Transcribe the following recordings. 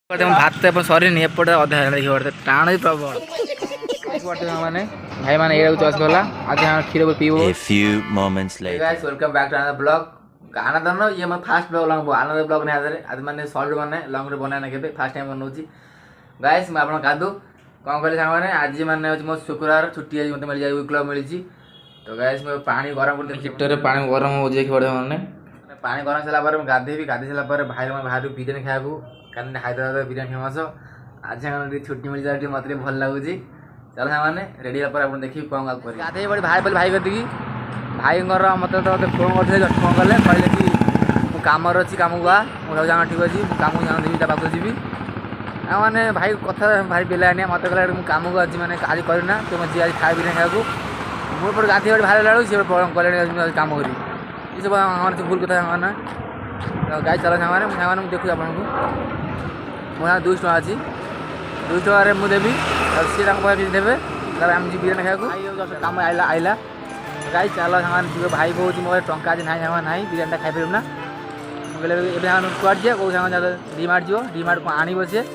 भात तो सरी एपटे अधा देखिए टाण भी प्रबल मैंने भाई मैंने ये चॉइस कला आज क्षीर पीब welcome back to another blog Anand ये मैं fast blog long Anand blog नहीं आदि आज मैंने शॉर्ट मैंने लॉन्ग रे बना के फास्ट टाइम बनाऊँ गाइस मैं आप कादू कौन कहली सांग मैंने आज मैंने मो शुक्रवार छुट्टी आज मतलब मिल जाए वीक मिली तो गाइस मैं पानी गरम कर हिटर पानी गरम हो जाए मैंने पानी गरम सारापर गाधेबी गाधे सारापर भाई मैं बाहर बिरियानी खाया कारण हैदराबाद बिरियानी फेमस आज छुट्टी मिल जाए मत भल लगुच चल सामान रेडी आप देखिए कौन गाधे पड़े भाई बोले भाई कदी भाई मतलब तो मतलब फोन करते फोन कले कहले कि मुझे कम अच्छी कम को आ मुझे जाना ठीक अच्छी कम जानी पाक जी मैंने भाई कथा भाई बेलानी मत कहला कम को अच्छी मैंने आज करना तो मुझे आज खाए बिरियानी खाया मुझे गाधे पड़े बाहर लाड़ू सी कले कम करी ये सब हमारे भूल कथा सामान गाई चल सामान सामान देखू आपको मो 200 टका अच्छी 200 टकर मुझे देवी सी पैसे देवे आम जी बिरियानी खाया कम आइला आइला गाई चल सामान भाई कौन मो टंका आज ना सामान ना बिरियानी खाई पार ना मुझे कट जाए कौ सामान डीमार्ट जी डीमार्ट को आण सी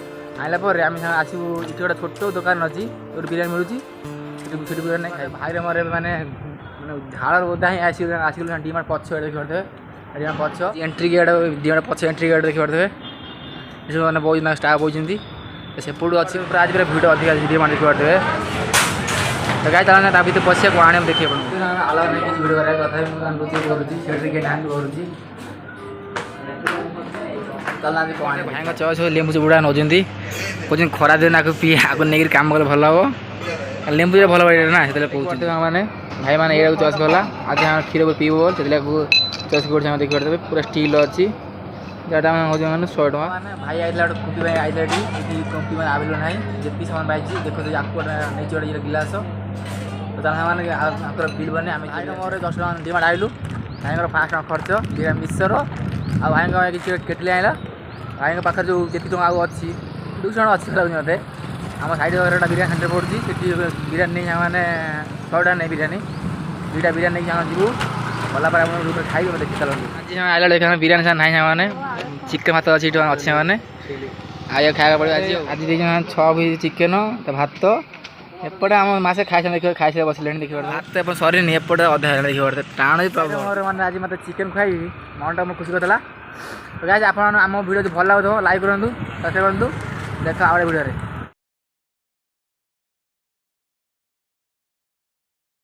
आइला आम आसू ये गोटे छोट दुकान अच्छी जो बिरियानी मिलूँ बिरियानी खाई भाई मोर मैंने झाड़ ओदा ही आसगल डीमार्ट पछ देखिए डीमार्ट पछ एंट्री गेट डीमार्ट पछ एंट्री गेट देखिए ये मैंने बहुत स्टाफ बोलती सेपटू अच्छी पूरा आज पूरा भिड़ अधिक डीमार्ट देखिए तो गाय चला ता भर पशिया को आने देखिए आला नहीं किसी भिड कराया कथा रोचे करुँगी गेट हैंड करुँगी चलना भाई चॉइस लेंबू चुड़ा नौकरी कौन खरा दिन आगे पी आगे नहीं कम कले भल हम लेंबू जो भल ना से कहते मैंने भाई मैंने ये चॉइस कला आज क्षीर पीब से चॉइस कर देखिए पूरा स्टील अच्छी जहाँ हूँ मैंने 100 टका भाई आइला गोटे कुंपी भाई आइला कुंपी मैंने आवेलेबल ना जी सामान पाई देखो आपको नहीं गोटे गिलास तो मैंने बिल बने आम मोर 10 टका डीमार्ट आइलु भाई 5 टका खर्च बिरियानी मिक्सर आ भाई किसी केटली आइला भाई पाखे जो जी टका अच्छी 200 टका अच्छी लगे मत आम साइड बिरियानी सेंटर पड़ी बिरियानी नहीं मैंने 100 टका नहीं बिरियानी 2टा बिरियानी नहीं जीवु गला रूम में खाई देखिए चलते आज आइला देखा बिरियानी सारा ना मैंने चिकेन भात अच्छी अच्छे मैंने आया खाया पड़े आज आज देखिए 6 पीस चिकेन तो भात एपटे आम मसे खाई देखिए खाई बसले देखिए भात सरी एपटे अधा देखिए टाण भी प्रबल मैंने आज मतलब चिकेन खाई मनटा मुझे खुशी करता तो गाइस आप भिडियो भल लगे लाइक करूँ सब्सक्राइब करूँ देखा आगे भिडियो